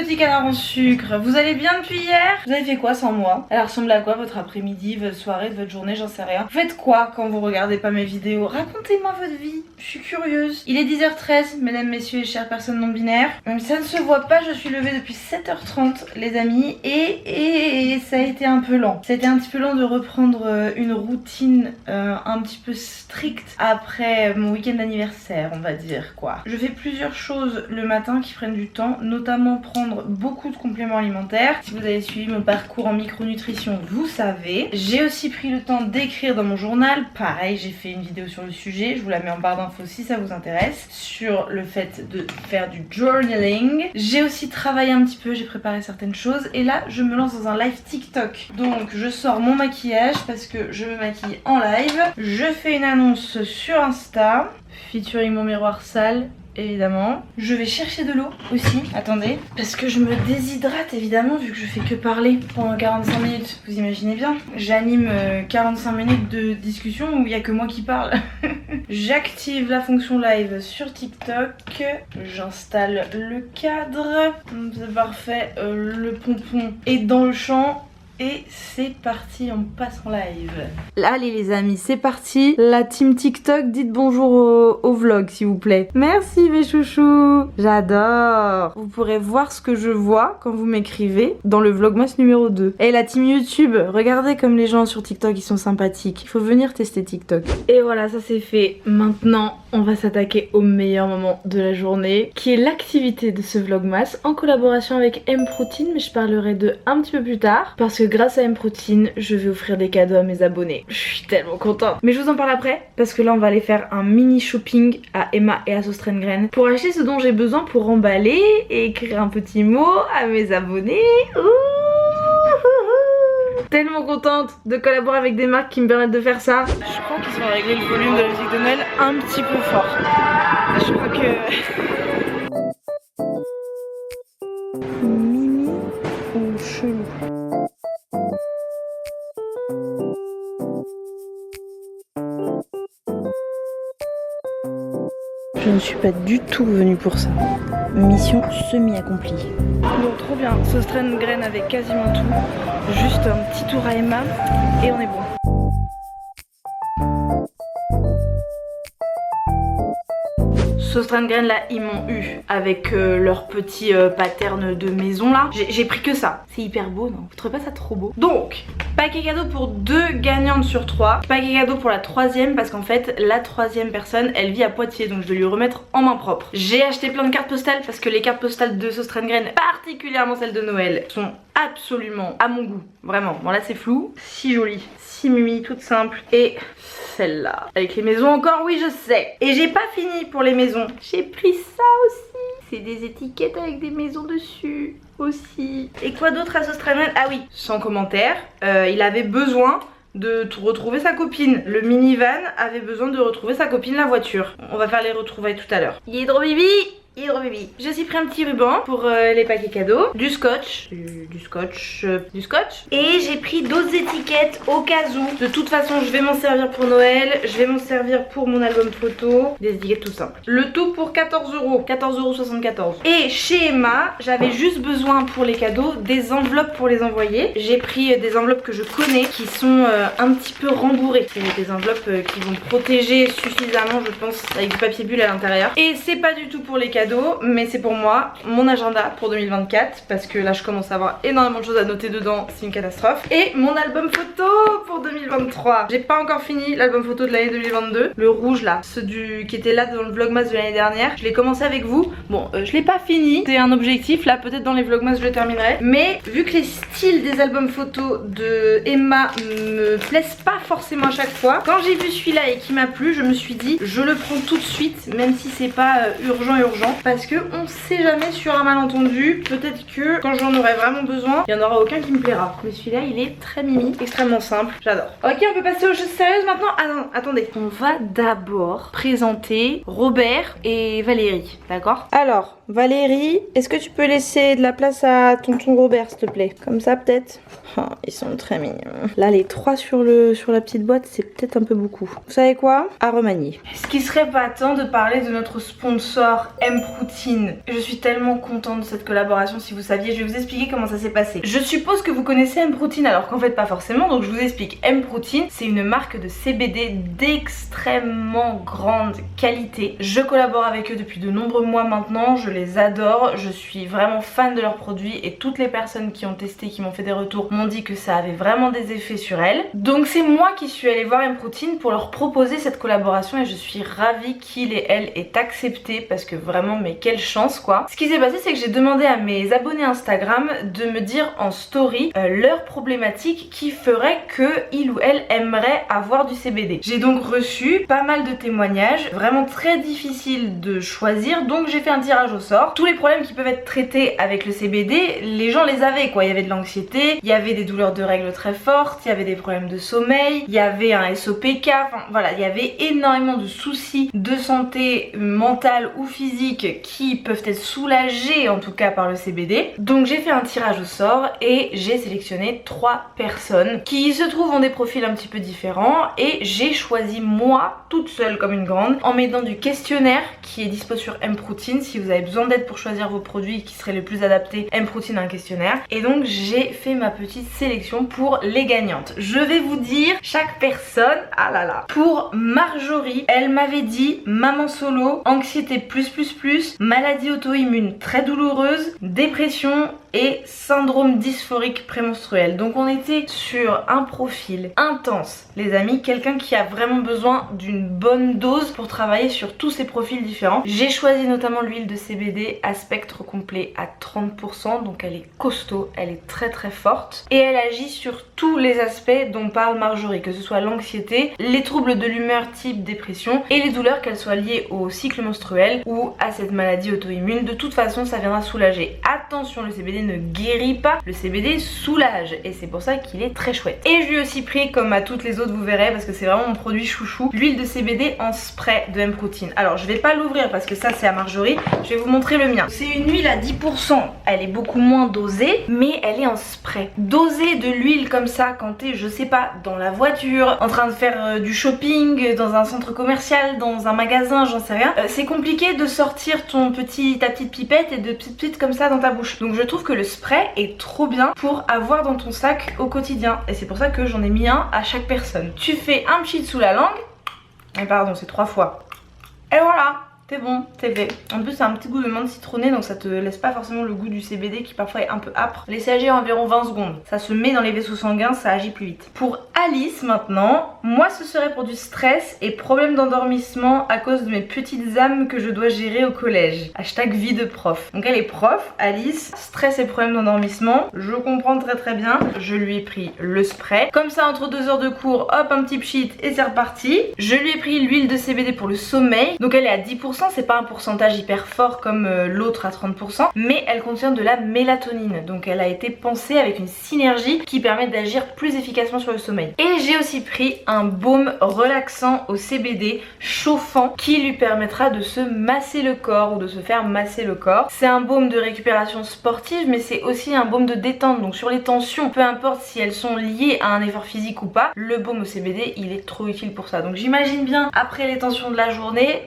petits canards en sucre, vous allez bien depuis hier? Vous avez fait quoi sans moi? Elle ressemble à quoi votre après-midi, votre soirée, votre journée, j'en sais rien. Vous faites quoi quand vous regardez pas mes vidéos? Racontez-moi votre vie, je suis curieuse. Il est 10h13, mesdames, messieurs et chères personnes non binaires. Même si ça ne se voit pas, je suis levée depuis 7h30 les amis et ça a été un peu lent. Ça a été un petit peu lent de reprendre une routine un petit peu stricte après mon week-end d'anniversaire, on va dire quoi. Je fais plusieurs choses le matin qui prennent du temps, notamment prendre beaucoup de compléments alimentaires. Si vous avez suivi mon parcours en micronutrition, vous savez. J'ai aussi pris le temps d'écrire dans mon journal. Pareil, j'ai fait une vidéo sur le sujet, je vous la mets en barre d'infos si ça vous intéresse, sur le fait de faire du journaling. J'ai aussi travaillé un petit peu, j'ai préparé certaines choses et là je me lance dans un live TikTok. Donc je sors mon maquillage parce que je me maquille en live. Je fais une annonce sur Insta, featuring mon miroir sale évidemment. Je vais chercher de l'eau aussi, attendez, parce que je me déshydrate évidemment vu que je fais que parler pendant 45 minutes, vous imaginez bien. J'anime 45 minutes de discussion où il n'y a que moi qui parle. J'active la fonction live sur TikTok, j'installe le cadre, c'est parfait, le pompon est dans le champ. Et c'est parti, on passe en live. Allez les amis, c'est parti. La team TikTok, dites bonjour au vlog s'il vous plaît. Merci mes chouchous, j'adore. Vous pourrez voir ce que je vois quand vous m'écrivez dans le vlogmas numéro 2. Et la team YouTube, regardez comme les gens sur TikTok ils sont sympathiques. Il faut venir tester TikTok. Et voilà, ça c'est fait. Maintenant, on va s'attaquer au meilleur moment de la journée, qui est l'activité de ce vlogmas en collaboration avec M-Protein, mais je parlerai de un petit peu plus tard parce que grâce à M-Protein, je vais offrir des cadeaux à mes abonnés. Je suis tellement contente. Mais je vous en parle après parce que là on va aller faire un mini shopping à Emma et à Sostrengren pour acheter ce dont j'ai besoin pour emballer et écrire un petit mot à mes abonnés. Tellement contente de collaborer avec des marques qui me permettent de faire ça. Je crois qu'ils ont réglé le volume de la musique de Noël un petit peu fort. Je crois que... Mimi ou chelou? Je ne suis pas du tout venue pour ça. Mission semi-accomplie. Bon, trop bien. Sostrengren avec quasiment tout. Juste un petit tour à Emma et on est bon. Sostrengren là ils m'ont eu avec leur petit pattern de maison là. J'ai pris que ça. C'est hyper beau non? Vous trouvez pas ça trop beau? Donc paquet cadeau pour 2 gagnantes sur 3. Paquet cadeau pour la 3e parce qu'en fait la 3e personne elle vit à Poitiers donc je dois lui remettre en main propre. J'ai acheté plein de cartes postales parce que les cartes postales de Sostrengren, particulièrement celles de Noël, sont absolument à mon goût. Vraiment. Bon là c'est flou. Si joli. Si mimi, toute simple. Et celle-là. Avec les maisons encore, oui je sais. Et j'ai pas fini pour les maisons. J'ai pris ça aussi. C'est des étiquettes avec des maisons dessus aussi. Et quoi d'autre à Sostrengren? Ah oui, sans commentaire. Il avait besoin de retrouver sa copine. Le minivan avait besoin de retrouver sa copine la voiture. On va faire les retrouvailles tout à l'heure. Hydro Bibi. J'ai aussi pris un petit ruban pour les paquets cadeaux, du scotch, du scotch, et j'ai pris d'autres étiquettes au cas où. De toute façon je vais m'en servir pour Noël, je vais m'en servir pour mon album photo, des étiquettes tout simples. Le tout pour 14 €, 14,74 €. Et chez Emma, j'avais juste besoin pour les cadeaux des enveloppes pour les envoyer. J'ai pris des enveloppes que je connais qui sont un petit peu rembourrées. C'est des enveloppes qui vont protéger suffisamment je pense avec du papier bulle à l'intérieur. Et c'est pas du tout pour les cadeaux mais c'est pour moi, mon agenda pour 2024 parce que là je commence à avoir énormément de choses à noter dedans, c'est une catastrophe. Et mon album photo pour 2023. J'ai pas encore fini l'album photo de l'année 2022, le rouge là, ceux qui était là dans le vlogmas de l'année dernière. Je l'ai commencé avec vous, bon je l'ai pas fini, c'est un objectif, là peut-être dans les vlogmas je le terminerai. Mais vu que les styles des albums photos de Emma me plaisent pas forcément à chaque fois, quand j'ai vu celui-là et qui m'a plu, je me suis dit je le prends tout de suite même si c'est pas urgent parce que on sait jamais sur un malentendu, peut-être que quand j'en aurai vraiment besoin il n'y en aura aucun qui me plaira. Mais celui-là il est très mimi, extrêmement simple, j'adore. Ok, on peut passer aux choses sérieuses maintenant. Ah non, attendez, on va d'abord présenter Robert et Valérie, d'accord? Alors Valérie, est-ce que tu peux laisser de la place à tonton Robert s'il te plaît? Comme ça peut-être. Oh, ils sont très mignons. Là les 3 sur la petite boîte c'est peut-être un peu beaucoup. Vous savez quoi? À remanier. Est-ce qu'il serait pas temps de parler de notre sponsor M M-Protein. Je suis tellement contente de cette collaboration. Si vous saviez, je vais vous expliquer comment ça s'est passé. Je suppose que vous connaissez M-Protein alors qu'en fait pas forcément, donc je vous explique. M-Protein, c'est une marque de CBD d'extrêmement grande qualité. Je collabore avec eux depuis de nombreux mois maintenant, je les adore, je suis vraiment fan de leurs produits et toutes les personnes qui ont testé, qui m'ont fait des retours, m'ont dit que ça avait vraiment des effets sur elles. Donc c'est moi qui suis allée voir M-Protein pour leur proposer cette collaboration et je suis ravie qu'il et elle aient accepté parce que vraiment, mais quelle chance quoi. Ce qui s'est passé, c'est que j'ai demandé à mes abonnés Instagram de me dire en story leur problématique qui ferait que il ou elle aimerait avoir du CBD. J'ai donc reçu pas mal de témoignages, vraiment très difficile de choisir, donc j'ai fait un tirage au sort. Tous les problèmes qui peuvent être traités avec le CBD, les gens les avaient quoi. Il y avait de l'anxiété, il y avait des douleurs de règles très fortes, il y avait des problèmes de sommeil, il y avait un SOPK, enfin voilà, il y avait énormément de soucis de santé mentale ou physique qui peuvent être soulagés en tout cas par le CBD. Donc j'ai fait un tirage au sort et j'ai sélectionné 3 personnes qui se trouvent ont des profils un petit peu différents et j'ai choisi moi toute seule comme une grande en m'aidant du questionnaire qui est dispo sur M-Protein si vous avez besoin d'aide pour choisir vos produits qui seraient les plus adaptés. M-Protein a un questionnaire et donc j'ai fait ma petite sélection pour les gagnantes. Je vais vous dire chaque personne, ah là là. Pour Marjorie, elle m'avait dit maman solo, anxiété maladie auto-immune très douloureuse, dépression et syndrome dysphorique prémenstruel. Donc on était sur un profil intense les amis, quelqu'un qui a vraiment besoin d'une bonne dose pour travailler sur tous ces profils différents. J'ai choisi notamment l'huile de CBD à spectre complet à 30%, donc elle est costaud, elle est très très forte et elle agit sur tous les aspects dont parle Marjorie, que ce soit l'anxiété, les troubles de l'humeur type dépression et les douleurs, qu'elles soient liées au cycle menstruel ou à cette maladie auto-immune. De toute façon ça viendra soulager. Attention, le CBD ne guérit pas, le CBD soulage et c'est pour ça qu'il est très chouette. Et je lui ai aussi pris, comme à toutes les autres vous verrez, parce que c'est vraiment mon produit chouchou, l'huile de CBD en spray de M-Protein. Alors je vais pas l'ouvrir parce que ça c'est à Marjorie, je vais vous montrer le mien. C'est une huile à 10%, elle est beaucoup moins dosée mais elle est en spray. Doser de l'huile comme ça quand t'es, je sais pas, dans la voiture, en train de faire du shopping, dans un centre commercial, dans un magasin, j'en sais rien, c'est compliqué de sortir ta petite pipette et de petites comme ça dans ta bouche. Donc je trouve que le spray est trop bien pour avoir dans ton sac au quotidien et c'est pour ça que j'en ai mis un à chaque personne. Tu fais un pchit sous la langue, et pardon c'est 3 fois, et voilà, c'est bon, c'est fait. En plus, c'est un petit goût de menthe citronnée, donc ça te laisse pas forcément le goût du CBD qui parfois est un peu âpre. Laissez agir environ 20 secondes. Ça se met dans les vaisseaux sanguins, ça agit plus vite. Pour Alice maintenant, moi ce serait pour du stress et problème d'endormissement à cause de mes petites âmes que je dois gérer au collège. Hashtag vie de prof. Donc elle est prof, Alice, stress et problème d'endormissement. Je comprends très très bien. Je lui ai pris le spray. Comme ça, entre 2 heures de cours, hop, un petit pchit et c'est reparti. Je lui ai pris l'huile de CBD pour le sommeil. Donc elle est à 10%. C'est pas un pourcentage hyper fort comme l'autre à 30%, mais elle contient de la mélatonine, donc elle a été pensée avec une synergie qui permet d'agir plus efficacement sur le sommeil. Et j'ai aussi pris un baume relaxant au CBD chauffant qui lui permettra de se masser le corps ou de se faire masser le corps. C'est un baume de récupération sportive mais c'est aussi un baume de détente, donc sur les tensions, peu importe si elles sont liées à un effort physique ou pas, le baume au CBD il est trop utile pour ça. Donc j'imagine bien après les tensions de la journée,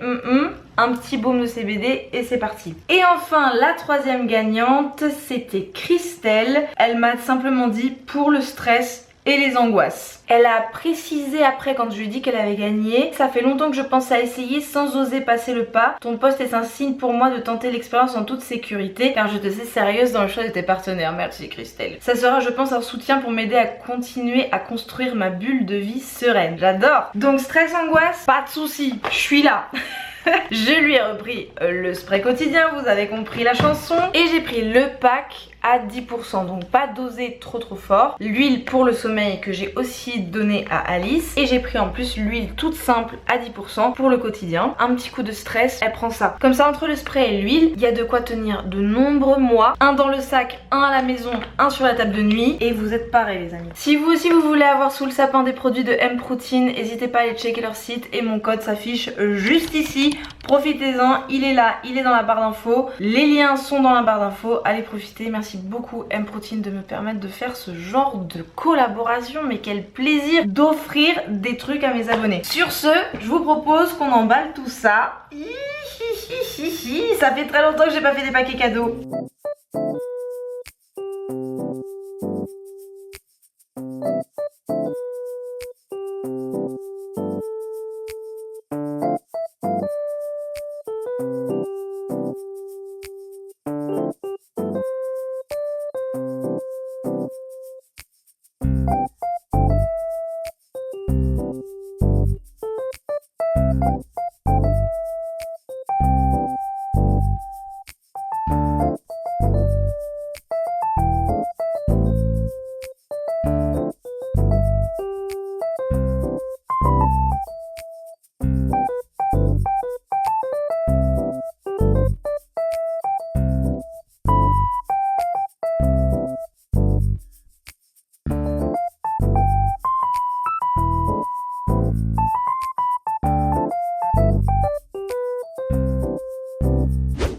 un petit baume de CBD et c'est parti. Et enfin la troisième gagnante, c'était Christelle. Elle m'a simplement dit pour le stress et les angoisses. Elle a précisé après quand je lui ai dit qu'elle avait gagné: ça fait longtemps que je pense à essayer sans oser passer le pas. Ton poste est un signe pour moi de tenter l'expérience en toute sécurité car je te sais sérieuse dans le choix de tes partenaires. Merci Christelle. Ça sera je pense un soutien pour m'aider à continuer à construire ma bulle de vie sereine. J'adore. Donc stress, angoisse, pas de soucis, je suis là. Je lui ai repris le spray quotidien, vous avez compris la chanson, et j'ai pris le pack à 10%, donc pas dosé trop fort. L'huile pour le sommeil que j'ai aussi donné à Alice, et j'ai pris en plus l'huile toute simple à 10% pour le quotidien. Un petit coup de stress, elle prend ça. Comme ça, entre le spray et l'huile, il y a de quoi tenir de nombreux mois. Un dans le sac, un à la maison, un sur la table de nuit, et vous êtes pareils les amis. Si vous aussi vous voulez avoir sous le sapin des produits de M-Protein, n'hésitez pas à aller checker leur site et mon code s'affiche juste ici. Profitez-en, il est là, il est dans la barre d'infos. Les liens sont dans la barre d'infos, allez profiter, merci remercie beaucoup M-Protein de me permettre de faire ce genre de collaboration. Mais quel plaisir d'offrir des trucs à mes abonnés. Sur ce, je vous propose qu'on emballe tout ça. Ça fait très longtemps que j'ai pas fait des paquets cadeaux.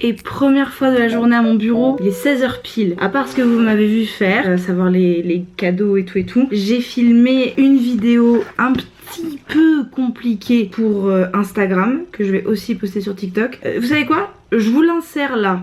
Et première fois de la journée à mon bureau, il est 16h pile. À part ce que vous m'avez vu faire, savoir les cadeaux et tout, j'ai filmé une vidéo un petit peu compliquée pour Instagram, que je vais aussi poster sur TikTok. Vous savez quoi? Je vous l'insère là.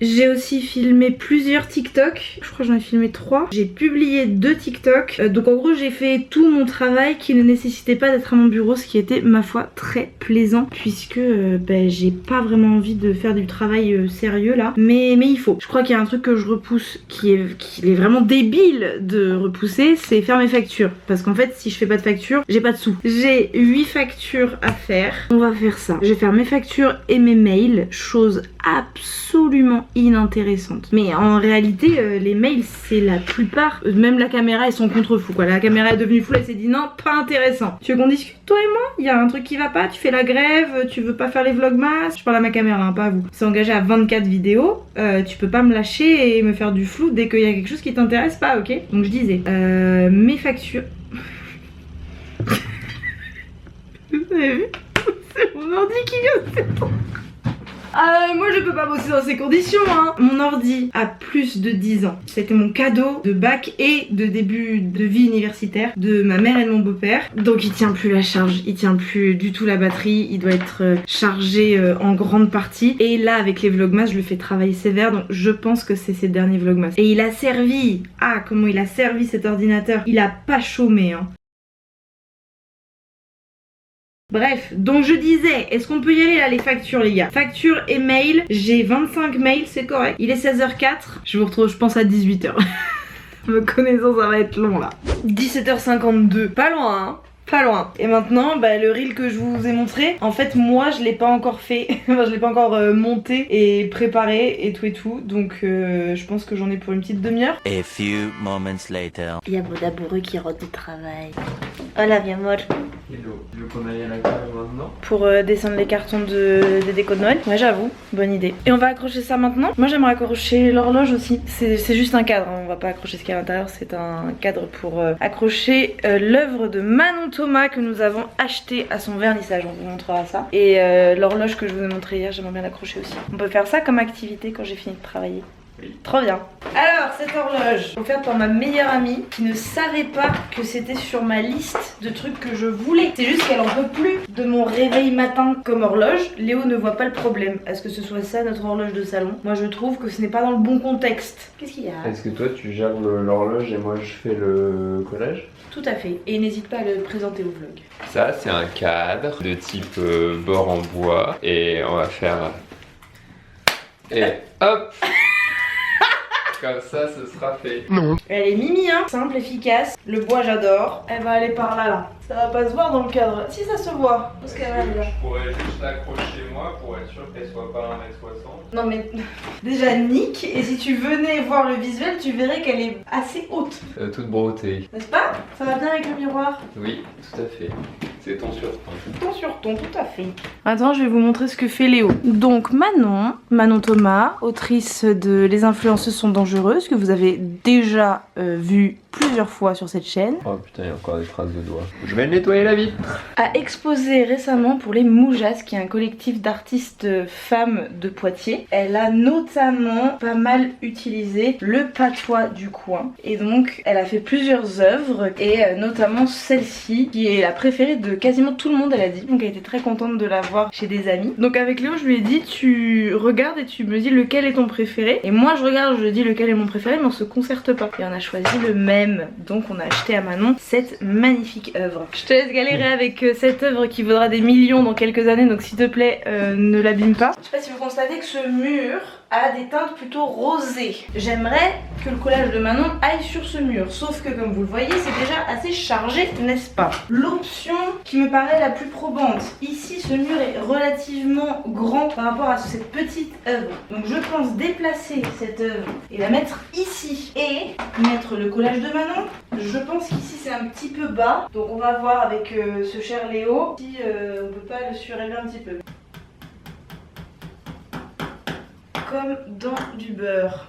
J'ai aussi filmé plusieurs TikTok, je crois que j'en ai filmé 3. J'ai publié 2 TikTok, donc en gros j'ai fait tout mon travail qui ne nécessitait pas d'être à mon bureau, ce qui était ma foi très plaisant, puisque j'ai pas vraiment envie de faire du travail sérieux là, mais il faut. Je crois qu'il y a un truc que je repousse qui est vraiment débile de repousser, c'est faire mes factures, parce qu'en fait si je fais pas de factures, j'ai pas de sous. J'ai 8 factures à faire, on va faire ça. Je vais faire mes factures et mes mails, chose absolument inintéressante. Mais en réalité, les mails, c'est la plupart, même la caméra, ils sont contre-fous quoi. La caméra est devenue full, elle s'est dit non, pas intéressant. Tu veux qu'on discute toi et moi? Il y a un truc qui va pas, tu fais la grève, tu veux pas faire les vlogmas. Je parle à ma caméra, hein, pas à vous. C'est engagé à 24 vidéos, tu peux pas me lâcher et me faire du flou dès qu'il y a quelque chose qui t'intéresse pas, ok? Donc je disais, mes factures... Vous avez vu? C'est mon ordi qui vient de s'éteindre. Moi je peux pas bosser dans ces conditions hein. Mon ordi a plus de 10 ans. C'était mon cadeau de bac et de début de vie universitaire de ma mère et de mon beau-père. Donc il tient plus la charge, il tient plus du tout la batterie. Il doit être chargé en grande partie. Et là avec les vlogmas je le fais travailler sévère. Donc je pense que c'est ces derniers vlogmas. Et il a servi, comment il a servi cet ordinateur. Il a pas chômé hein. Bref, donc je disais, est-ce qu'on peut y aller là les factures les gars? Factures et mails, j'ai 25 mails, c'est correct. Il est 16h04, je vous retrouve je pense à 18h. Me connaissant ça va être long là. 17h52, pas loin hein. Pas loin. Et maintenant, le reel que je vous ai montré, en fait moi je l'ai pas encore fait, enfin je l'ai pas encore monté et préparé et tout. Donc je pense que j'en ai pour une petite demi-heure. A few moments later. Il y a mon amoureux qui rentre du travail. Hola mi amor. Hello, tu veux qu'on aille à la cave maintenant? Pour descendre les cartons des décos de Noël. Ouais j'avoue, bonne idée. Et on va accrocher ça maintenant. Moi j'aimerais accrocher l'horloge aussi. C'est juste un cadre, hein. On va pas accrocher ce qu'il y a à l'intérieur. C'est un cadre pour accrocher l'œuvre de Manon Thomas que nous avons acheté à son vernissage. On vous montrera ça. Et l'horloge que je vous ai montré hier, j'aimerais bien l'accrocher aussi. On peut faire ça comme activité quand j'ai fini de travailler. Oui. Trop bien. Alors cette horloge offerte par ma meilleure amie qui ne savait pas que c'était sur ma liste de trucs que je voulais. C'est juste qu'elle en peut plus de mon réveil matin comme horloge. Léo ne voit pas le problème. Est-ce que ce soit ça notre horloge de salon? Moi je trouve que ce n'est pas dans le bon contexte. Qu'est-ce qu'il y a? Est-ce que toi tu gères l'horloge et moi je fais le collage? Tout à fait. Et n'hésite pas à le présenter au vlog. Ça c'est un cadre de type bord en bois et on va faire... Et hop. Comme ça, ce sera fait. Elle est mimi hein, simple, efficace. Le bois j'adore. Elle va aller par là. Ça va pas se voir dans le cadre. Si ça se voit, parce qu'elle va aller là. Je pourrais juste l'accrocher moi pour être sûr qu'elle soit pas 1m60. Non mais déjà Nick, et si tu venais voir le visuel, tu verrais qu'elle est assez haute. Toute broutée. N'est-ce pas? Ça va bien avec le miroir? Oui, tout à fait. C'est ton sur ton. Ton sur ton, tout à fait. Attends, je vais vous montrer ce que fait Léo. Donc Manon Thomas, autrice de Les influenceuses sont dangereuses, que vous avez déjà vu plusieurs fois sur cette chaîne. Oh putain, il y a encore des traces de doigts. Je vais nettoyer la vitre. A exposé récemment pour les Moujas, qui est un collectif d'artistes femmes de Poitiers. Elle a notamment pas mal utilisé le patois du coin. Et donc, elle a fait plusieurs œuvres, et notamment celle-ci, qui est la préférée de quasiment tout le monde, elle a dit. Donc elle était très contente de la voir chez des amis. Donc avec Léo, je lui ai dit, tu regardes et tu me dis lequel est ton préféré. Et moi, je regarde, je lui dis lequel est mon préféré, mais on se concerte pas. Et on a choisi le même. Donc on a acheté à Manon cette magnifique œuvre. Je te laisse galérer avec cette œuvre qui vaudra des millions dans quelques années, donc s'il te plaît ne l'abîme pas. Je sais pas si vous constatez que ce mur a des teintes plutôt rosées. J'aimerais que le collage de Manon aille sur ce mur, sauf que comme vous le voyez c'est déjà assez chargé, n'est-ce pas? L'option qui me paraît la plus probante, ici ce mur est relativement grand par rapport à cette petite œuvre, donc je pense déplacer cette œuvre et la mettre ici et mettre le collage de Manon. Je pense qu'ici c'est un petit peu bas, donc on va voir avec ce cher Léo si on peut pas le surélever un petit peu. Comme dans du beurre.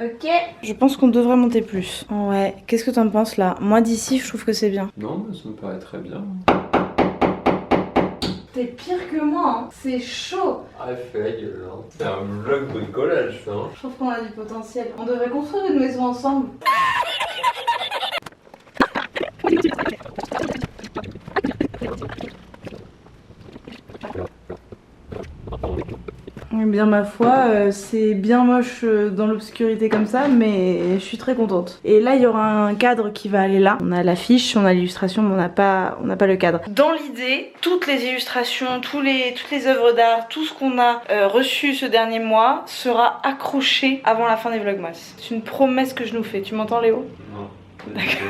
Ok. Je pense qu'on devrait monter plus. Ouais. Qu'est-ce que t'en penses là? Moi d'ici, je trouve que c'est bien. Non, mais ça me paraît très bien. T'es pire que moi, hein. C'est chaud. Ah, fais la gueule, hein. C'est un vlog bricolage, ça. Hein. Je trouve qu'on a du potentiel. On devrait construire une maison ensemble. Eh bien ma foi, c'est bien moche dans l'obscurité comme ça, mais je suis très contente. Et là il y aura un cadre qui va aller là. On a l'affiche, on a l'illustration, mais on n'a pas le cadre. Dans l'idée, toutes les illustrations, toutes les œuvres d'art, tout ce qu'on a reçu ce dernier mois sera accroché avant la fin des vlogmas. C'est une promesse que je nous fais. Tu m'entends Léo? Non. D'accord.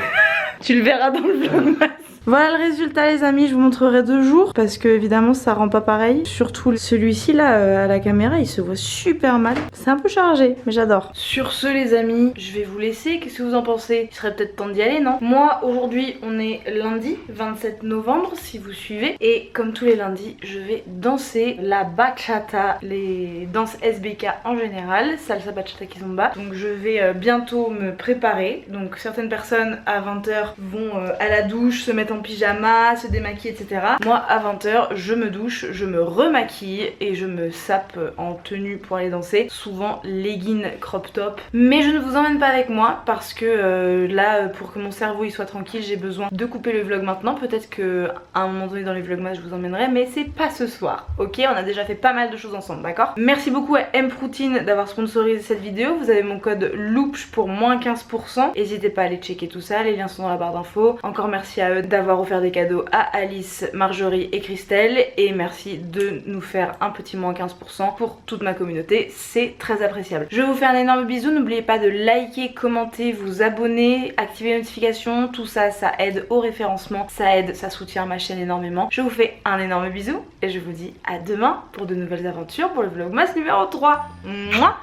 Tu le verras dans le vlogmas. Voilà le résultat les amis, je vous montrerai 2 jours parce que évidemment ça rend pas pareil. Surtout celui-ci là à la caméra il se voit super mal. C'est un peu chargé mais j'adore. Sur ce les amis, je vais vous laisser. Qu'est-ce que vous en pensez? Il serait peut-être temps d'y aller non? Moi aujourd'hui on est lundi 27 novembre si vous suivez. Et comme tous les lundis je vais danser la bachata, les danses SBK en général, salsa bachata kizomba. Donc je vais bientôt me préparer. Donc certaines personnes à 20h vont à la douche se mettre en pyjama, se démaquiller etc. Moi à 20h je me douche, je me remaquille et je me sape en tenue pour aller danser, souvent leggings crop top, mais je ne vous emmène pas avec moi parce que là pour que mon cerveau il soit tranquille j'ai besoin de couper le vlog maintenant. Peut-être que à un moment donné dans les vlogmas je vous emmènerai, mais c'est pas ce soir, ok? On a déjà fait pas mal de choses ensemble, d'accord? Merci beaucoup à Mproutine d'avoir sponsorisé cette vidéo. Vous avez mon code LOUPCH pour moins 15%, n'hésitez pas à aller checker tout ça, les liens sont dans la barre d'infos. Encore merci à eux d'avoir offert des cadeaux à Alice, Marjorie et Christelle, et merci de nous faire un petit moins 15% pour toute ma communauté, c'est très appréciable. Je vous fais un énorme bisou, n'oubliez pas de liker, commenter, vous abonner, activer les notifications, tout ça, ça aide au référencement, ça soutient ma chaîne énormément. Je vous fais un énorme bisou et je vous dis à demain pour de nouvelles aventures pour le vlogmas numéro 3. Mouah.